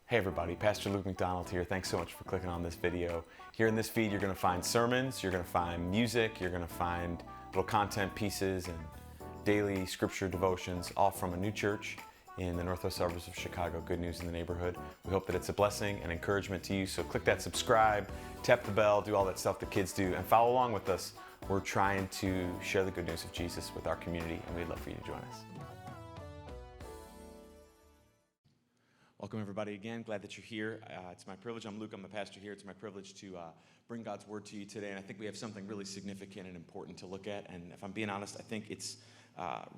Hey everybody, Pastor Luke McDonald here. Thanks so much for clicking on this video. Here in this feed, you're gonna find sermons, you're gonna find music, you're gonna find little content pieces and daily scripture devotions, all from a new church in the northwest suburbs of Chicago, Good News in the Neighborhood. We hope that it's a blessing and encouragement to you. So click that subscribe, tap the bell, do all that stuff the kids do, and follow along with us. We're trying to share the good news of Jesus with our community, and we'd love for you to join us. Welcome everybody again. Glad that you're here. It's my privilege. I'm Luke. I'm the pastor here. It's my privilege to bring God's word to you today. And I think we have something really significant and important to look at. And if I'm being honest, I think it's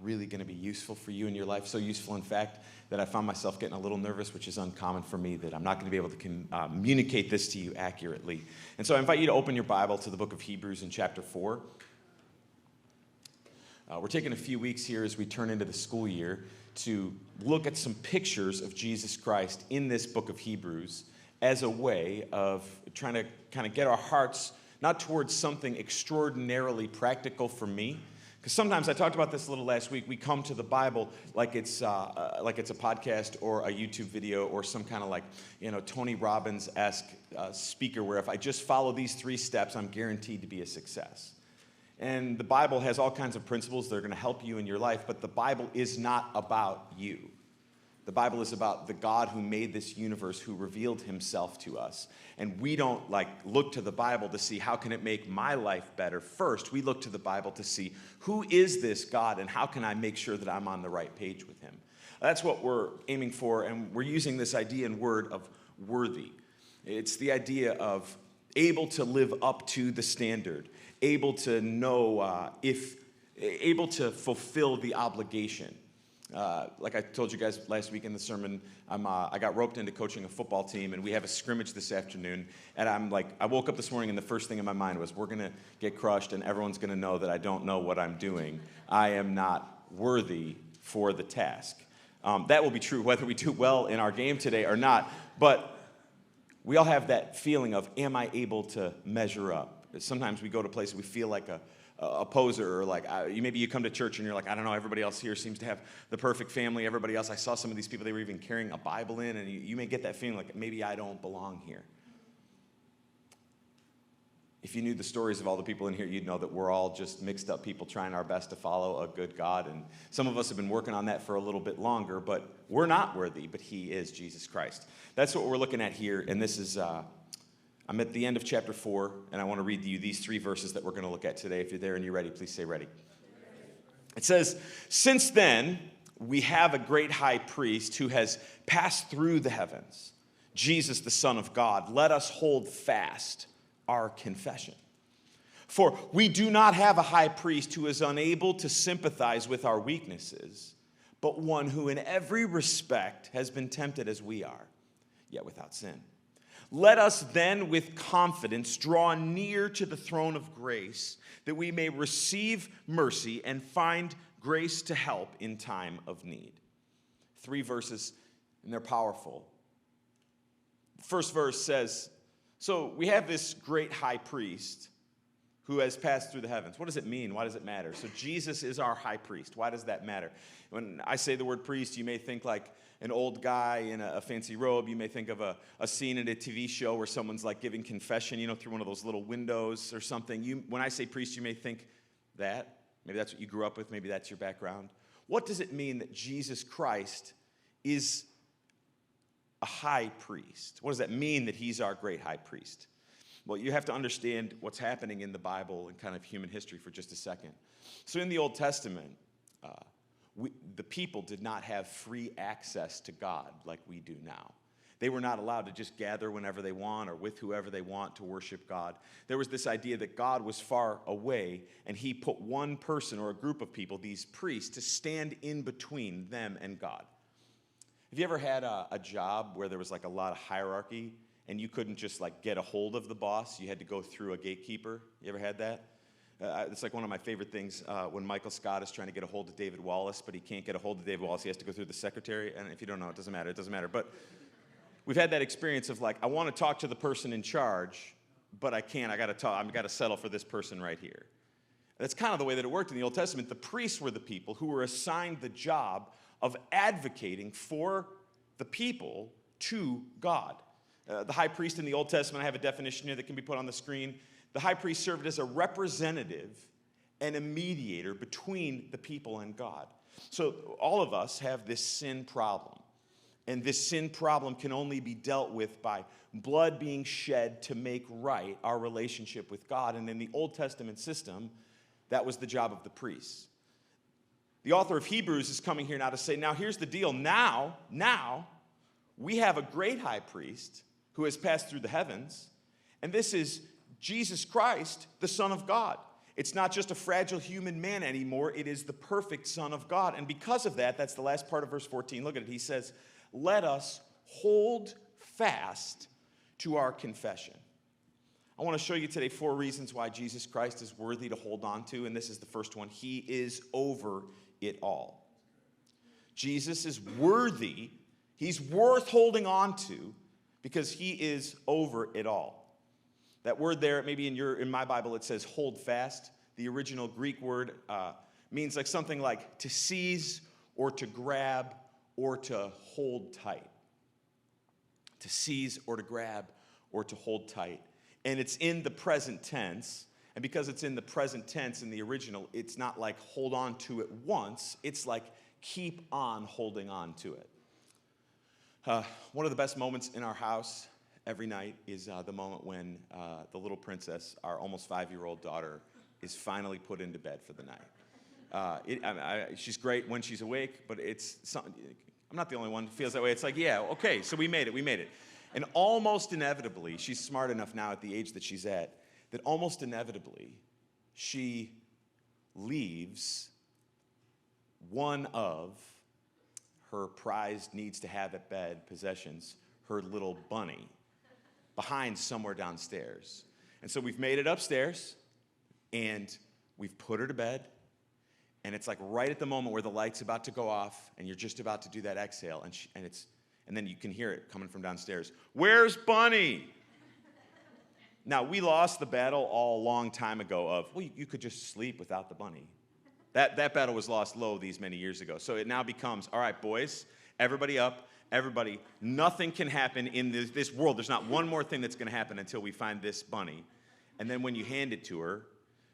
really going to be useful for you in your life. So useful, in fact, that I found myself getting a little nervous, which is uncommon for me, that I'm not going to be able to communicate this to you accurately. And so I invite you to open your Bible to the book of Hebrews in chapter 4. We're taking a few weeks here as we turn into the school year to look at some pictures of Jesus Christ in this book of Hebrews as a way of trying to kind of get our hearts not towards something extraordinarily practical for me. Because sometimes, I talked about this a little last week, we come to the Bible like it's a podcast or a YouTube video or some kind of like, Tony Robbins-esque speaker where if I just follow these 3 steps, I'm guaranteed to be a success. And the Bible has all kinds of principles that are going to help you in your life, but the Bible is not about you. The Bible is about the God who made this universe, who revealed himself to us. And we don't look to the Bible to see how can it make my life better. First, we look to the Bible to see who is this God and how can I make sure that I'm on the right page with him. That's what we're aiming for, and we're using this idea and word of worthy. It's the idea of able to live up to the standard, able to know able to fulfill the obligation. Like I told you guys last week in the sermon, I got roped into coaching a football team, and we have a scrimmage this afternoon. And I woke up this morning, and the first thing in my mind was, we're going to get crushed, and everyone's going to know that I don't know what I'm doing. I am not worthy for the task. That will be true whether we do well in our game today or not. But we all have that feeling of, am I able to measure up? Sometimes we go to places we feel like a poser, or maybe you come to church and you're like, I don't know, everybody else here seems to have the perfect family. Everybody else, I saw some of these people, they were even carrying a Bible in, and you may get that feeling like maybe I don't belong here. If you knew the stories of all the people in here, you'd know that we're all just mixed up people trying our best to follow a good God. And some of us have been working on that for a little bit longer, but we're not worthy, but he is Jesus Christ. That's what we're looking at here, and this is... I'm at the end of chapter 4, and I want to read to you these 3 verses that we're going to look at today. If you're there and you're ready, please say ready. It says, "Since then, we have a great high priest who has passed through the heavens, Jesus, the Son of God. Let us hold fast our confession. For we do not have a high priest who is unable to sympathize with our weaknesses, but one who in every respect has been tempted as we are, yet without sin. Let us then with confidence draw near to the throne of grace, that we may receive mercy and find grace to help in time of need." 3 verses, and they're powerful. The first verse says, so we have this great high priest who has passed through the heavens. What does it mean? Why does it matter? So Jesus is our high priest. Why does that matter? When I say the word priest, you may think like an old guy in a fancy robe. You may think of a scene in a TV show where someone's giving confession, through one of those little windows or something. When I say priest, you may think that. Maybe that's what you grew up with. Maybe that's your background. What does it mean that Jesus Christ is a high priest? What does that mean that he's our great high priest? Well, you have to understand what's happening in the Bible and kind of human history for just a second. So in the Old Testament, the people did not have free access to God like we do now. They were not allowed to just gather whenever they want or with whoever they want to worship God. There was this idea that God was far away, and he put one person or a group of people, these priests, to stand in between them and God. Have you ever had a job where there was a lot of hierarchy and you couldn't just get a hold of the boss? You had to go through a gatekeeper. You ever had that? It's one of my favorite things when Michael Scott is trying to get a hold of David Wallace, but he can't get a hold of David Wallace. He has to go through the secretary. And if you don't know, it doesn't matter. But we've had that experience of I want to talk to the person in charge, but I can't. I've got to settle for this person right here. That's kind of the way that it worked in the Old Testament. The priests were the people who were assigned the job of advocating for the people to God. The high priest in the Old Testament, I have a definition here that can be put on the screen. The high priest served as a representative and a mediator between the people and God. So all of us have this sin problem. And this sin problem can only be dealt with by blood being shed to make right our relationship with God. And in the Old Testament system, that was the job of the priests. The author of Hebrews is coming here now to say, now here's the deal. Now, we have a great high priest who has passed through the heavens, and this is Jesus Christ, the Son of God. It's not just a fragile human man anymore. It is the perfect Son of God. And because of that, that's the last part of verse 14. Look at it. He says, let us hold fast to our confession. I want to show you today 4 reasons why Jesus Christ is worthy to hold on to, and this is the first one. He is over it all. Jesus is worthy. He's worth holding on to because he is over it all. That word there, maybe in my Bible, it says hold fast. The original Greek word means like something like to seize or to grab or to hold tight. To seize or to grab or to hold tight. And it's in the present tense. And because it's in the present tense in the original, it's not like hold on to it once. It's like keep on holding on to it. One of the best moments in our house every night is the moment when the little princess, our almost 5-year-old daughter, is finally put into bed for the night. She's great when she's awake, but it's something. I'm not the only one who feels that way. It's like, yeah, okay, so we made it. And almost inevitably, she's smart enough now at the age that she's at, that almost inevitably, she leaves one of her prized needs to have at bed possessions, her little bunny, behind somewhere downstairs. And so we've made it upstairs, and we've put her to bed, and it's like right at the moment where the light's about to go off, and you're just about to do that exhale, and then you can hear it coming from downstairs. Where's Bunny? Now, we lost the battle all a long time ago of, well, you could just sleep without the bunny. That battle was lost low these many years ago. So it now becomes, all right, boys, everybody up, everybody. Nothing can happen in this world. There's not one more thing that's going to happen until we find this bunny. And then when you hand it to her,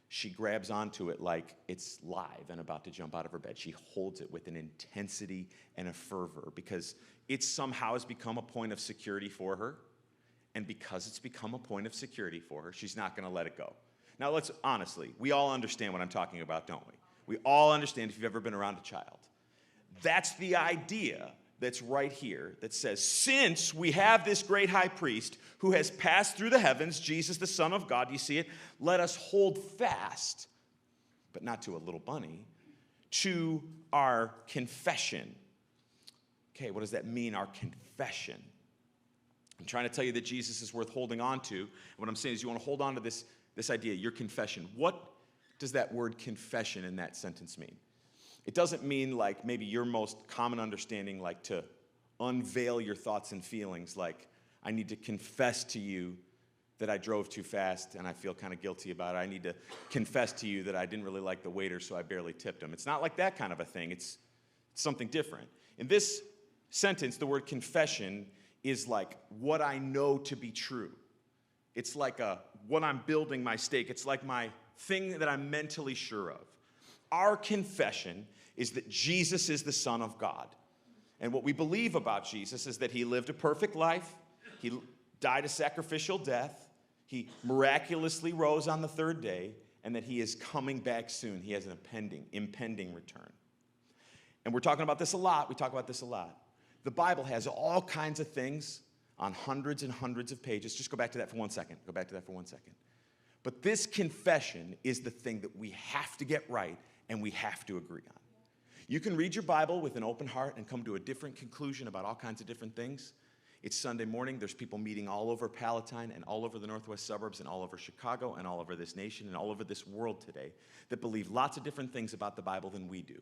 she grabs onto it like it's live and about to jump out of her bed. She holds it with an intensity and a fervor because it somehow has become a point of security for her. And because it's become a point of security for her, she's not going to let it go. Now, let's honestly, we all understand what I'm talking about, don't we? We all understand if you've ever been around a child. That's the idea that's right here that says, since we have this great high priest who has passed through the heavens, Jesus, the Son of God, you see it? Let us hold fast, but not to a little bunny, to our confession. Okay, what does that mean, our confession? I'm trying to tell you that Jesus is worth holding on to. And what I'm saying is you want to hold on to this idea, your confession. What does that word confession in that sentence mean? It doesn't mean like maybe your most common understanding, like to unveil your thoughts and feelings, like I need to confess to you that I drove too fast and I feel kind of guilty about it. I need to confess to you that I didn't really like the waiter, so I barely tipped him. It's not like that kind of a thing. It's something different. In this sentence, the word confession is like what I know to be true. It's like what I'm building my stake. It's like my thing that I'm mentally sure of. Our confession is that Jesus is the Son of God. And what we believe about Jesus is that he lived a perfect life. He died a sacrificial death. He miraculously rose on the 3rd day, and that he is coming back soon. He has an impending return. And we're talking about this a lot. We talk about this a lot. The Bible has all kinds of things on hundreds and hundreds of pages. Just go back to that for 1 second. But this confession is the thing that we have to get right and we have to agree on. You can read your Bible with an open heart and come to a different conclusion about all kinds of different things. It's Sunday morning. There's people meeting all over Palatine and all over the northwest suburbs and all over Chicago and all over this nation and all over this world today that believe lots of different things about the Bible than we do.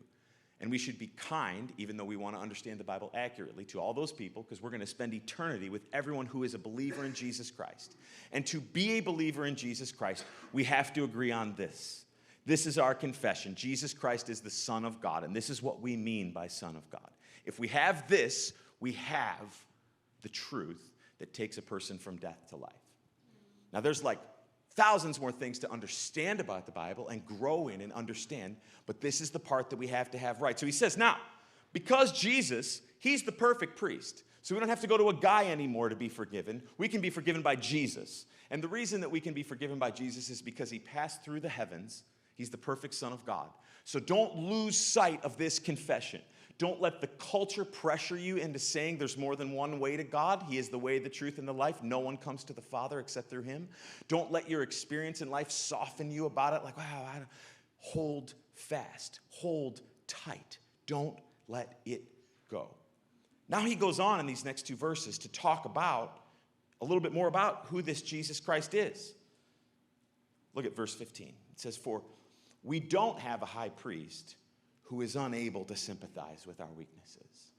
And we should be kind, even though we want to understand the Bible accurately, to all those people, because we're going to spend eternity with everyone who is a believer in Jesus Christ. And to be a believer in Jesus Christ, we have to agree on this. This is our confession. Jesus Christ is the Son of God, and this is what we mean by Son of God. If we have this, we have the truth that takes a person from death to life. Now, there's like thousands more things to understand about the Bible and grow in and understand, but this is the part that we have to have right. So he says, now, because Jesus, he's the perfect priest, so we don't have to go to a guy anymore to be forgiven. We can be forgiven by Jesus. And the reason that we can be forgiven by Jesus is because he passed through the heavens. He's the perfect Son of God. So don't lose sight of this confession. Don't let the culture pressure you into saying there's more than one way to God. He is the way, the truth, and the life. No one comes to the Father except through him. Don't let your experience in life soften you about it. Like, wow, hold fast. Hold tight. Don't let it go. Now he goes on in these next two verses to talk about a little bit more about who this Jesus Christ is. Look at verse 15. It says, for we don't have a high priest who is unable to sympathize with our weaknesses.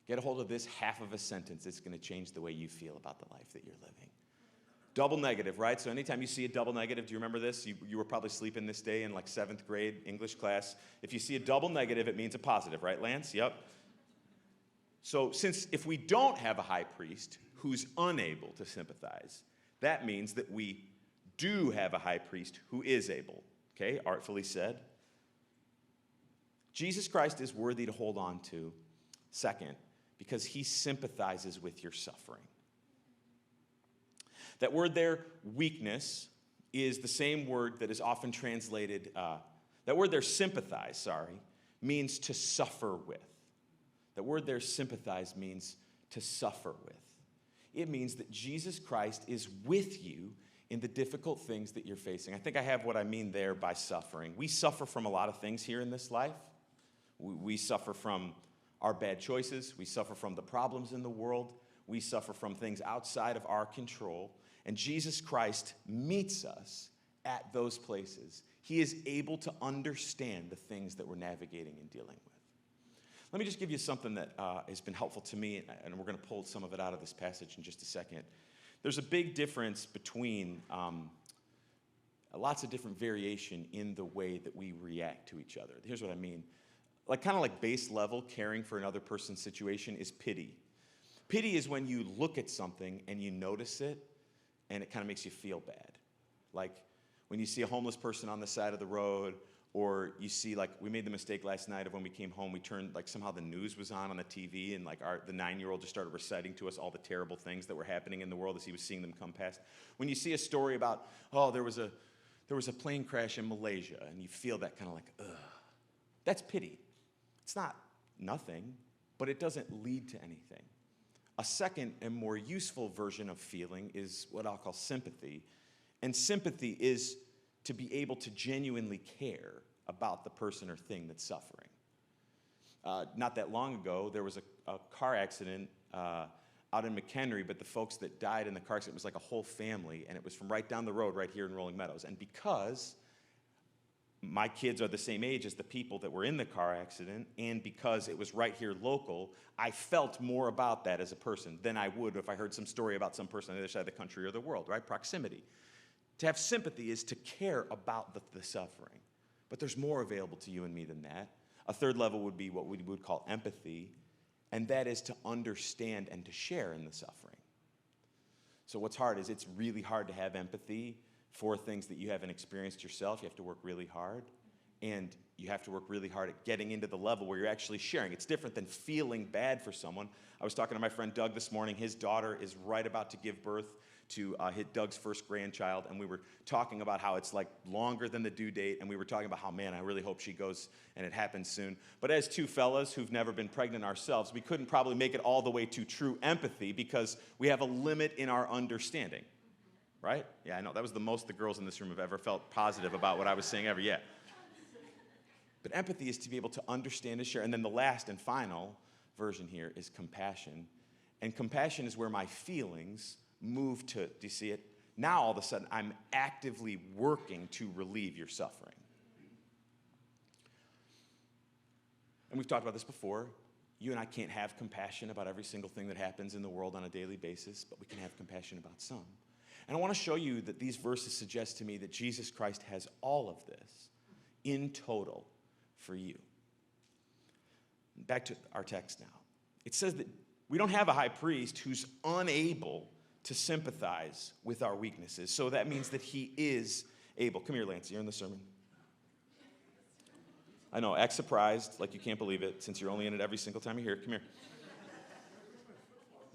Get a hold of this half of a sentence. It's going to change the way you feel about the life that you're living. Double negative, right? So anytime you see a double negative, do you remember this? You were probably sleeping this day in like 7th grade English class. If you see a double negative, it means a positive, right, Lance? Yep. So if we don't have a high priest who's unable to sympathize, that means that we do have a high priest who is able. Okay, artfully said. Jesus Christ is worthy to hold on to, second, because he sympathizes with your suffering. That word there, weakness, is the same word that is often translated, that word there, sympathize, means to suffer with. That word there, sympathize, means to suffer with. It means that Jesus Christ is with you in the difficult things that you're facing. I think I have what I mean there by suffering. We suffer from a lot of things here in this life. We suffer from our bad choices. We suffer from the problems in the world. We suffer from things outside of our control. And Jesus Christ meets us at those places. He is able to understand the things that we're navigating and dealing with. Let me just give you something that has been helpful to me, and we're going to pull some of it out of this passage in just a second. There's a big difference between lots of different variation in the way that we react to each other. Here's what I mean. Kind of like base level caring for another person's situation is pity. Pity is when you look at something and you notice it and it kind of makes you feel bad. Like when you see a homeless person on the side of the road, or you see, we made the mistake last night of when we came home, we turned, somehow the news was on the TV, and the 9-year-old just started reciting to us all the terrible things that were happening in the world as he was seeing them come past. When you see a story about, there was a plane crash in Malaysia, and you feel that kind of ugh. That's pity. It's not nothing, but it doesn't lead to anything. A second and more useful version of feeling is what I'll call sympathy. And sympathy is to be able to genuinely care about the person or thing that's suffering. Not that long ago, there was a car accident out in McHenry, but the folks that died in the car accident was like a whole family, and it was from right down the road right here in Rolling Meadows. And because my kids are the same age as the people that were in the car accident, and because it was right here local, I felt more about that as a person than I would if I heard some story about some person on the other side of the country or the world, right? Proximity. To have sympathy is to care about the suffering. But there's more available to you and me than that. A third level would be what we would call empathy, and that is to understand and to share in the suffering. So what's hard is it's really hard to have empathy for things that you haven't experienced yourself. You have to work really hard, and you have to work really hard at getting into the level where you're actually sharing. It's different than feeling bad for someone. I was talking to my friend Doug this morning. His daughter is right about to give birth to Doug's first grandchild, and we were talking about how it's longer than the due date, and we were talking about how, man, I really hope she goes and it happens soon. But as two fellas who've never been pregnant ourselves, we couldn't probably make it all the way to true empathy because we have a limit in our understanding, right? Yeah, I know. That was the most the girls in this room have ever felt positive about what I was saying ever yet. But empathy is to be able to understand and share. And then the last and final version here is compassion. And compassion is where my feelings move to, do you see it? Now all of a sudden I'm actively working to relieve your suffering. And we've talked about this before. You and I can't have compassion about every single thing that happens in the world on a daily basis, but we can have compassion about some. And I want to show you that these verses suggest to me that Jesus Christ has all of this in total for you. Back to our text now. It says that We don't have a high priest who's unable to sympathize with our weaknesses. So that means that he is able. Come here, Lance. You're in the sermon. I know, act surprised, like you can't believe it, since you're only in it every single time you're here. Come here.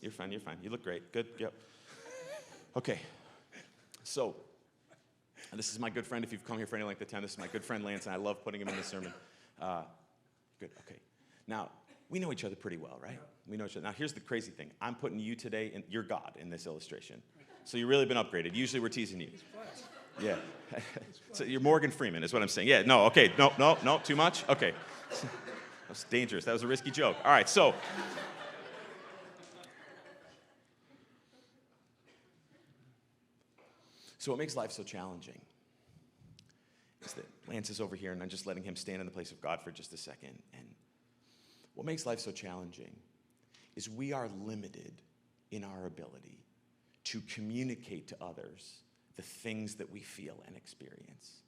You're fine, you're fine. You look great. Good, yep. Okay, so this is my good friend. If you've come here for any length of time, this is my good friend Lance, and I love putting him in the sermon. Good, okay. Now, we know each other pretty well, right? We know each other. Now, here's the crazy thing. I'm putting you today, and you're God in this illustration. So you've really been upgraded. Usually we're teasing you. Yeah. So you're Morgan Freeman is what I'm saying. Yeah, no, okay. No, too much? Okay. That was dangerous. That was a risky joke. All right, so what makes life so challenging is that Lance is over here, and I'm just letting him stand in the place of God for just a second. And what makes life so challenging is we are limited in our ability to communicate to others the things that we feel and experience.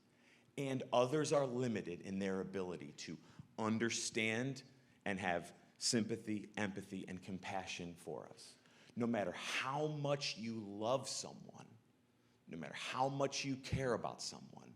And others are limited in their ability to understand and have sympathy, empathy, and compassion for us. No matter how much you love someone, no matter how much you care about someone.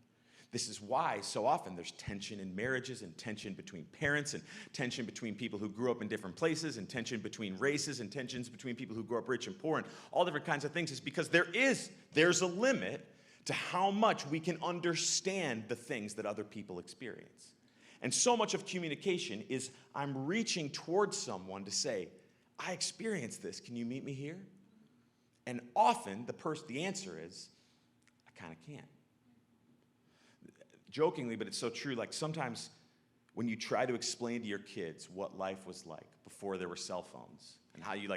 This is why so often there's tension in marriages and tension between parents and tension between people who grew up in different places and tension between races and tensions between people who grew up rich and poor and all different kinds of things is because there's a limit to how much we can understand the things that other people experience. And so much of communication is I'm reaching towards someone to say, I experienced this. Can you meet me here? And often the answer is, I kind of can't. Jokingly, but it's so true, like sometimes when you try to explain to your kids what life was like before there were cell phones and how you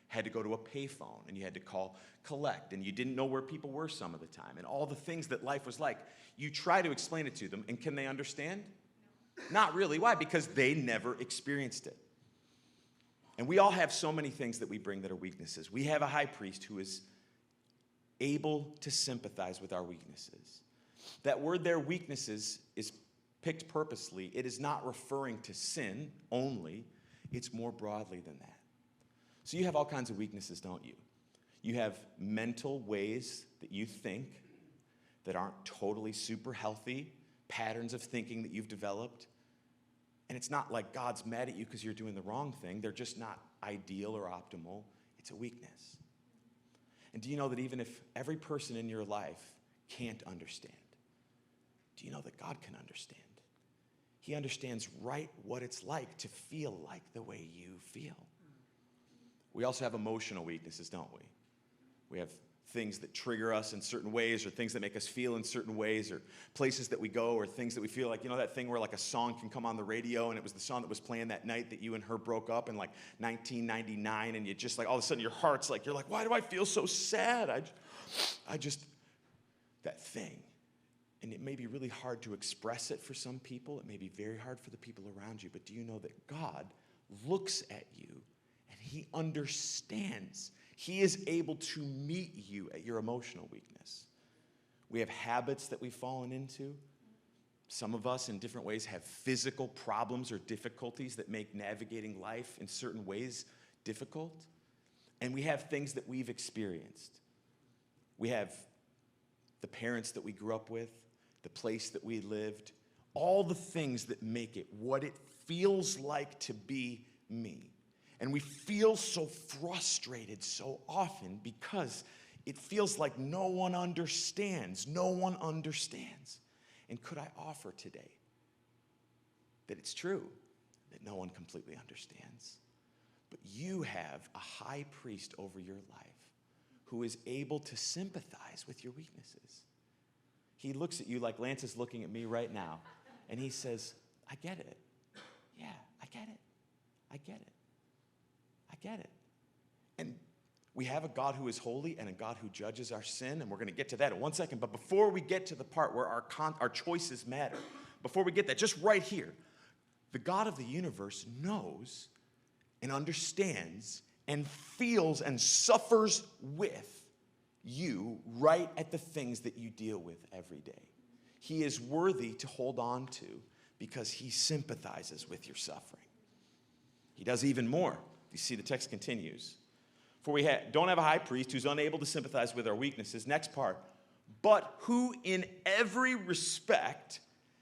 had to go to a payphone and you had to call collect and you didn't know where people were some of the time and all the things that life was like, you try to explain it to them, and can they understand? Not really. Why? Because they never experienced it. And we all have so many things that we bring that are weaknesses. We have a high priest who is able to sympathize with our weaknesses. That word there, weaknesses, is picked purposely. It is not referring to sin only. It's more broadly than that. So you have all kinds of weaknesses, don't you? You have mental ways that you think that aren't totally super healthy, patterns of thinking that you've developed. And it's not like God's mad at you because you're doing the wrong thing. They're just not ideal or optimal. It's a weakness. And do you know that even if every person in your life can't understand, do you know that God can understand? He understands right what it's like to feel like the way you feel. We also have emotional weaknesses, don't we? We have things that trigger us in certain ways or things that make us feel in certain ways or places that we go or things that we feel like, you know, that thing where like a song can come on the radio and it was the song that was playing that night that you and her broke up in like 1999 and you just like all of a sudden your heart's like, you're like, why do I feel so sad? I just, that thing. And it may be really hard to express it for some people. It may be very hard for the people around you. But do you know that God looks at you and he understands? He is able to meet you at your emotional weakness. We have habits that we've fallen into. Some of us in different ways have physical problems or difficulties that make navigating life in certain ways difficult. And we have things that we've experienced. We have the parents that we grew up with, the place that we lived, all the things that make it what it feels like to be me. And we feel so frustrated so often because it feels like no one understands. No one understands. And could I offer today that it's true that no one completely understands, but you have a high priest over your life who is able to sympathize with your weaknesses. He looks at you like Lance is looking at me right now, and he says, I get it. Yeah, I get it. I get it. I get it. And we have a God who is holy and a God who judges our sin, and we're going to get to that in 1 second. But before we get to the part where our choices matter, before we get that, just right here, the God of the universe knows and understands and feels and suffers with you right at the things that you deal with every day. He is worthy to hold on to because he sympathizes with your suffering. He does even more. You see, the text continues. For we don't have a high priest who's unable to sympathize with our weaknesses. Next part. But who in every respect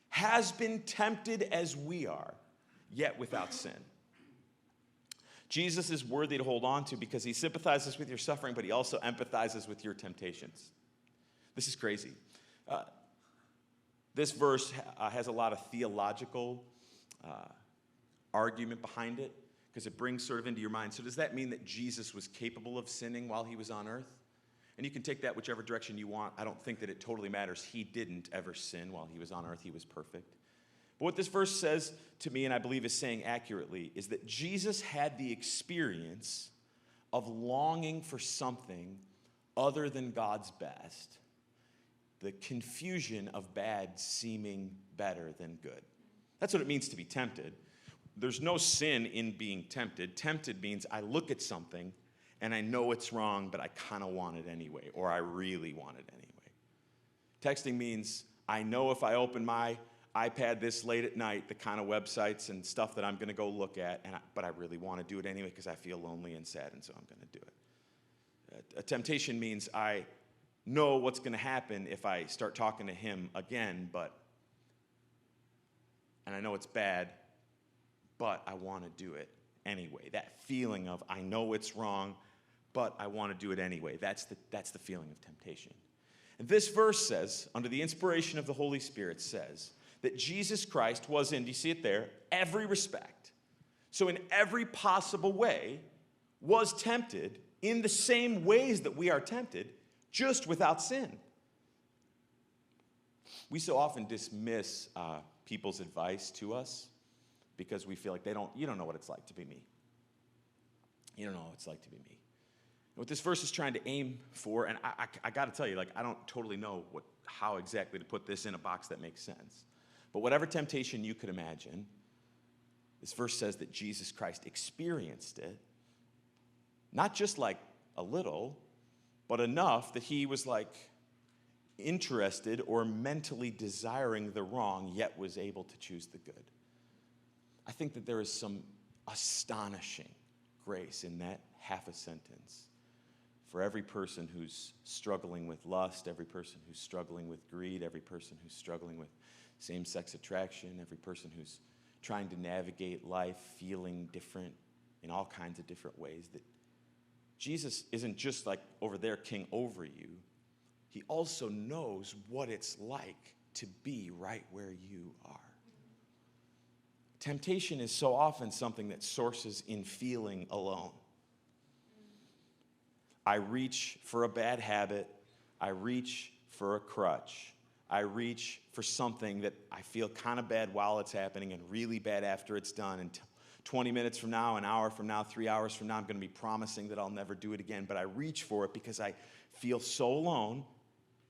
has been tempted as we are, yet without sin. Jesus is worthy to hold on to because he sympathizes with your suffering, but he also empathizes with your temptations. This is crazy. This verse has a lot of theological argument behind it because it brings sort of into your mind. So does that mean that Jesus was capable of sinning while he was on earth? And you can take that whichever direction you want. I don't think that it totally matters. He didn't ever sin while he was on earth. He was perfect. But what this verse says to me, and I believe is saying accurately, is that Jesus had the experience of longing for something other than God's best. The confusion of bad seeming better than good. That's what it means to be tempted. There's no sin in being tempted. Tempted means I look at something and I know it's wrong, but I kind of want it anyway, or I really want it anyway. Texting means I know if I open my iPad this late at night, the kind of websites and stuff that I'm going to go look at, but I really want to do it anyway because I feel lonely and sad, and so I'm going to do it. A temptation means I know what's going to happen if I start talking to him again, and I know it's bad, but I want to do it anyway. That feeling of I know it's wrong, but I want to do it anyway. That's the feeling of temptation. And this verse says, under the inspiration of the Holy Spirit, says that Jesus Christ was in, do you see it there? Every respect. So in every possible way was tempted in the same ways that we are tempted, just without sin. We so often dismiss people's advice to us because we feel like you don't know what it's like to be me. You don't know what it's like to be me. And what this verse is trying to aim for, and I got to tell you, I don't totally know how exactly to put this in a box that makes sense. But whatever temptation you could imagine, this verse says that Jesus Christ experienced it, not just like a little, but enough that he was interested or mentally desiring the wrong, yet was able to choose the good. I think that there is some astonishing grace in that half a sentence for every person who's struggling with lust, every person who's struggling with greed, every person who's struggling with same-sex attraction, every person who's trying to navigate life feeling different in all kinds of different ways, that Jesus isn't just over there king over you. He also knows what it's like to be right where you are. Temptation is so often something that sources in feeling alone. I reach for a bad habit. I reach for a crutch. I reach for something that I feel kind of bad while it's happening and really bad after it's done. And 20 minutes from now, an hour from now, 3 hours from now, I'm going to be promising that I'll never do it again. But I reach for it because I feel so alone.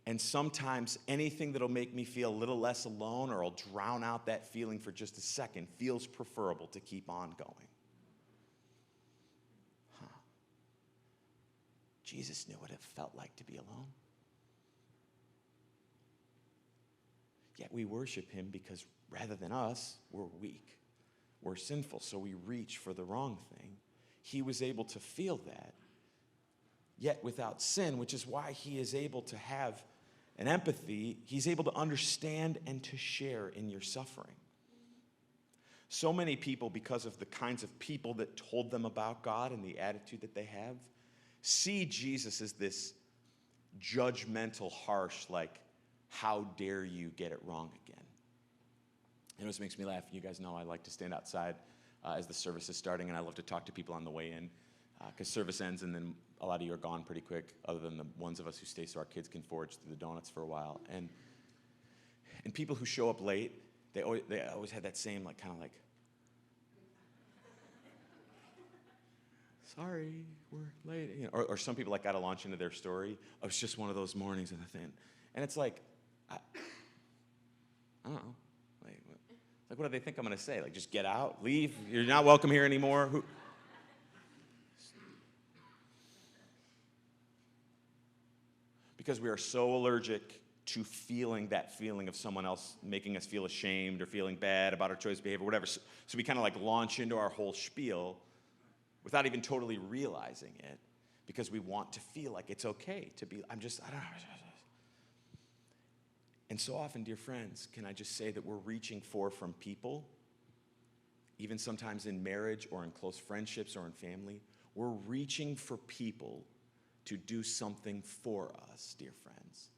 And sometimes anything that'll make me feel a little less alone, or I'll drown out that feeling for just a second, feels preferable to keep on going. Jesus knew what it felt like to be alone. Yet we worship him because rather than us, we're weak. We're sinful, so we reach for the wrong thing. He was able to feel that, yet without sin, which is why he is able to have an empathy. He's able to understand and to share in your suffering. So many people, because of the kinds of people that told them about God and the attitude that they have, see Jesus as this judgmental, harsh, how dare you get it wrong again. You know what makes me laugh? You guys know I like to stand outside as the service is starting, and I love to talk to people on the way in because service ends and then a lot of you are gone pretty quick, other than the ones of us who stay so our kids can forage through the donuts for a while. And people who show up late, they always have that same sorry, we're late. Or some people got to launch into their story. Oh, it's just one of those mornings and the thing. And it's I don't know. What do they think I'm going to say? Just get out, leave, you're not welcome here anymore? Because we are so allergic to feeling that feeling of someone else making us feel ashamed or feeling bad about our choice of behavior, whatever. So we kind of launch into our whole spiel without even totally realizing it, because we want to feel like it's okay to be, I don't know. And so often, dear friends, can I just say that we're reaching for from people, even sometimes in marriage or in close friendships or in family, we're reaching for people to do something for us, dear friends,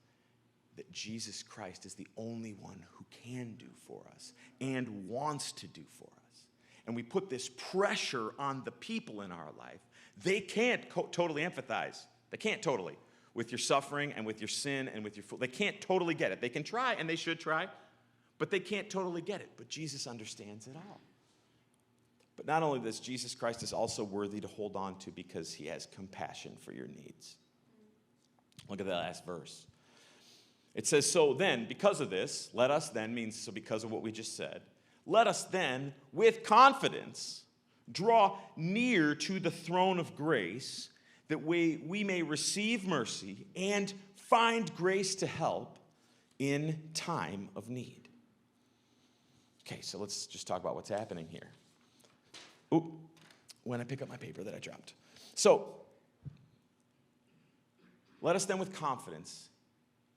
that Jesus Christ is the only one who can do for us and wants to do for us. And we put this pressure on the people in our life. They can't totally empathize. They can't totally with your suffering and with your sin and with your they can't totally get it. They can try, and they should try, but they can't totally get it. But Jesus understands it all. But not only this, Jesus Christ is also worthy to hold on to because he has compassion for your needs. Look at that last verse. It says, so then, because of this, let us then, means so because of what we just said, let us then, with confidence, draw near to the throne of grace, that we may receive mercy and find grace to help in time of need. Okay, so let's just talk about what's happening here. Ooh, when I pick up my paper that I dropped. So, let us then with confidence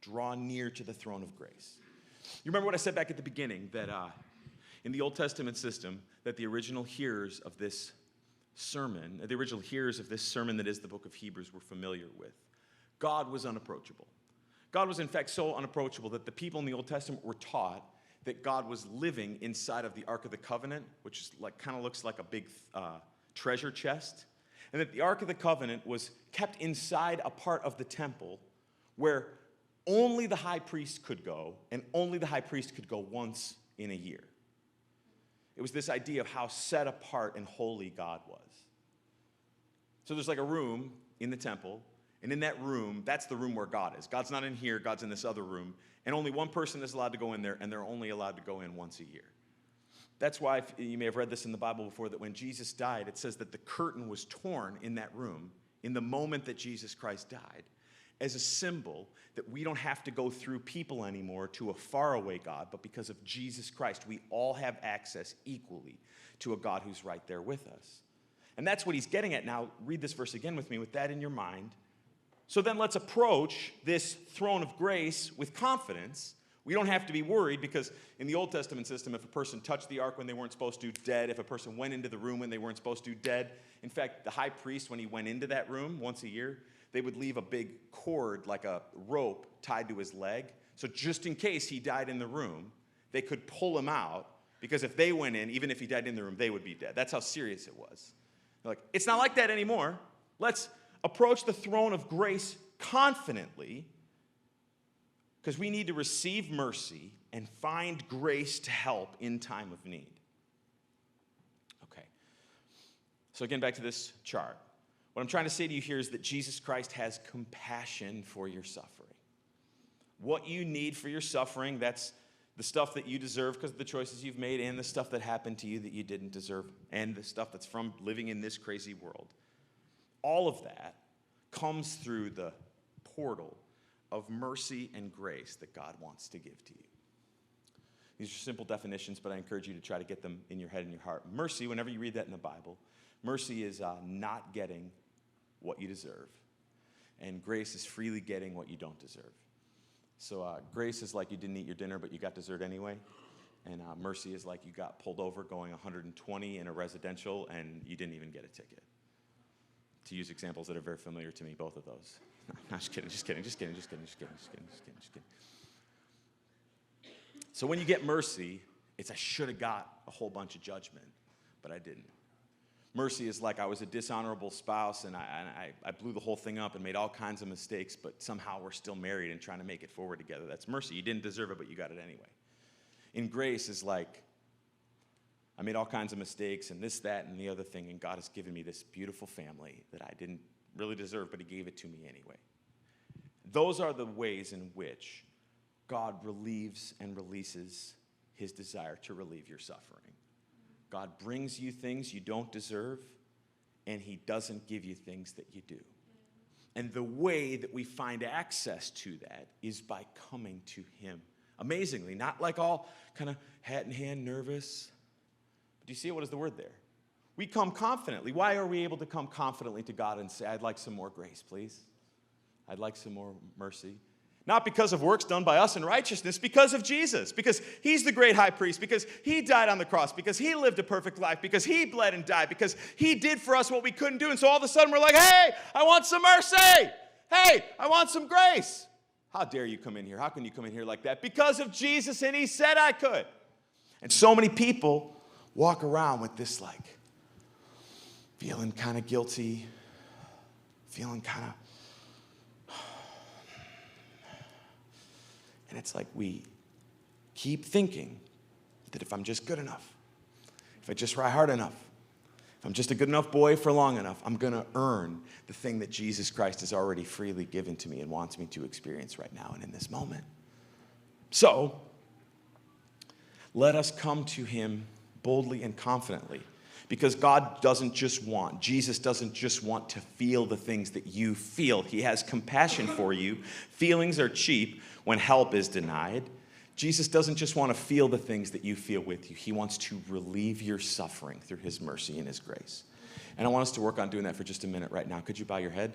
draw near to the throne of grace. You remember what I said back at the beginning, that in the Old Testament system, that the original hearers of this sermon that is the book of Hebrews were familiar with. God was unapproachable. God was in fact so unapproachable that the people in the Old Testament were taught that God was living inside of the Ark of the Covenant, which is kind of looks like a big treasure chest, and that the Ark of the Covenant was kept inside a part of the temple where only the high priest could go, and only the high priest could go once in a year. It was this idea of how set apart and holy God was. So there's like a room in the temple, and in that room, that's the room where God is. God's not in here, God's in this other room, and only one person is allowed to go in there, and they're only allowed to go in once a year. That's why, you may have read this in the Bible before, that when Jesus died, it says that the curtain was torn in that room in the moment that Jesus Christ died, as a symbol that we don't have to go through people anymore to a faraway God, but because of Jesus Christ, we all have access equally to a God who's right there with us. And that's what he's getting at now. Read this verse again with me with that in your mind. So then let's approach this throne of grace with confidence. We don't have to be worried, because in the Old Testament system, if a person touched the ark when they weren't supposed to, dead. If a person went into the room when they weren't supposed to, dead. In fact, the high priest, when he went into that room once a year, they would leave a big cord, like a rope, tied to his leg. So just in case he died in the room, they could pull him out, because if they went in, even if he died in the room, they would be dead. That's how serious it was. They're like, it's not like that anymore. Let's approach the throne of grace confidently, because we need to receive mercy and find grace to help in time of need. Okay. So again, back to this chart. What I'm trying to say to you here is that Jesus Christ has compassion for your suffering. What you need for your suffering, that's the stuff that you deserve because of the choices you've made, and the stuff that happened to you that you didn't deserve, and the stuff that's from living in this crazy world. All of that comes through the portal of mercy and grace that God wants to give to you. These are simple definitions, but I encourage you to try to get them in your head and your heart. Mercy, whenever you read that in the Bible, mercy is not getting what you deserve, and grace is freely getting what you don't deserve. So grace is like you didn't eat your dinner, but you got dessert anyway, and mercy is like you got pulled over going 120 in a residential, and you didn't even get a ticket. To use examples that are very familiar to me, both of those. No, just kidding. So when you get mercy, it's I should have got a whole bunch of judgment, but I didn't. Mercy is like I was a dishonorable spouse, and I blew the whole thing up and made all kinds of mistakes, but somehow we're still married and trying to make it forward together. That's mercy. You didn't deserve it, but you got it anyway. In grace is like I made all kinds of mistakes and this, that, and the other thing, and God has given me this beautiful family that I didn't really deserve, but he gave it to me anyway. Those are the ways in which God relieves and releases his desire to relieve your suffering. God brings you things you don't deserve, and he doesn't give you things that you do. And the way that we find access to that is by coming to him. Amazingly, not like all kind of hat in hand, nervous. But do you see what is the word there? We come confidently. Why are we able to come confidently to God and say, I'd like some more grace, please? I'd like some more mercy. Not because of works done by us in righteousness, because of Jesus. Because he's the great high priest. Because he died on the cross. Because he lived a perfect life. Because he bled and died. Because he did for us what we couldn't do. And so all of a sudden we're like, hey, I want some mercy. Hey, I want some grace. How dare you come in here? How can you come in here like that? Because of Jesus, and he said I could. And so many people walk around with this like, feeling kind of guilty, feeling kind of, and it's like we keep thinking that if I'm just good enough, if I just try hard enough, if I'm just a good enough boy for long enough, I'm going to earn the thing that Jesus Christ has already freely given to me and wants me to experience right now and in this moment. So, let us come to him boldly and confidently, because God doesn't just want, Jesus doesn't just want to feel the things that you feel. He has compassion for you. Feelings are cheap when help is denied. Jesus doesn't just want to feel the things that you feel with you. He wants to relieve your suffering through his mercy and his grace. And I want us to work on doing that for just a minute right now. Could you bow your head?